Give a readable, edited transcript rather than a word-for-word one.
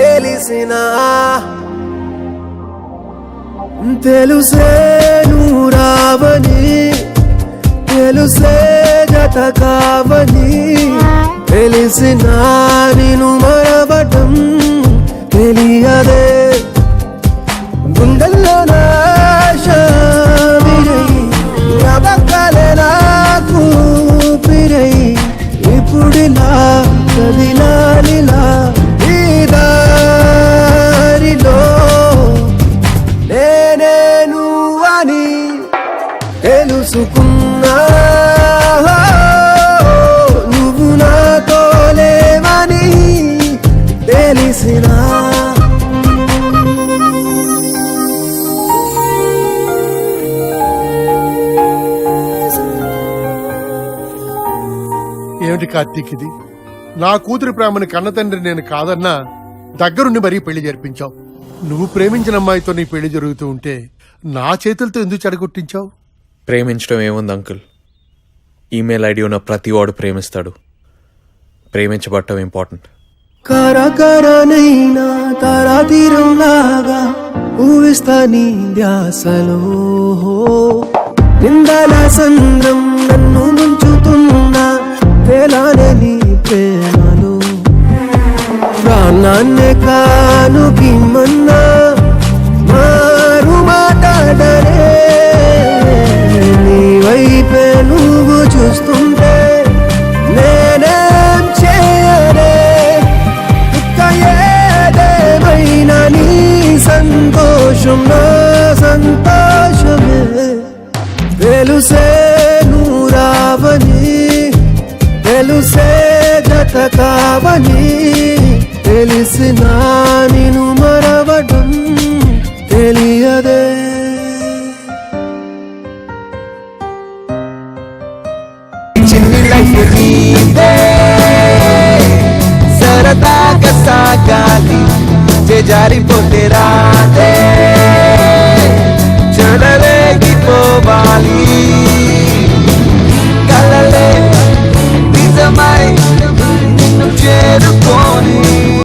తెలిసినా తెలుసే నువ్వు రావని తెలుసే జత కావని తెలిసినా నిన్ను మరవటం తెలియదే గుండెల్లో నాశ విరై నవకలే నాకు పిరై ఇప్పుడిలా కదిలాలిలా ఈ దారిలో నేనే నువ్వని తెలుసుకున్నా నువ్వు నాతో లేవని తెలిసినా ఏమిటి కార్తీక్ ఇది? నా కూతురి ప్రేమని కన్నతండ్రి నేను కాదన్నా దగ్గరుండి మరీ పెళ్లి జరిపించావు. నువ్వు ప్రేమించిన అమ్మాయితో నీ పెళ్లి జరుగుతూ ఉంటే నా చేతులతో ఎందుకు చెడగొట్టించావు? ప్రేమించడం ఏముంది అంకుల్, ఈమెయిల్ ఐడి ఉన్న ప్రతి వాడు ప్రేమిస్తాడు. ప్రేమించబడటం ఇంపార్టెంట్. కరకరనైనా తరాతీరంలాగా ఊవిస్తా నీ ధ్యాసలో నిందల సంద్రం నన్ను ముంచుతున్నా తేలానే నీ ప్రేమలో ప్రాణాన్నే కానుకిమ్మన్నా మారు మాట్లాడరే నీ వైపే నువ్వు చూస్తుంటే నేనేం చేయరే ఇక ఏదేమైనా నీ సంతోషం నా సంతోషమే తెలుసే నువ్వు రావని తెలుసే జత కావని తెలిసినా నిన్ను మరవడం తెలియదే సరదాగా సాగాలి జారిపోతే రాదే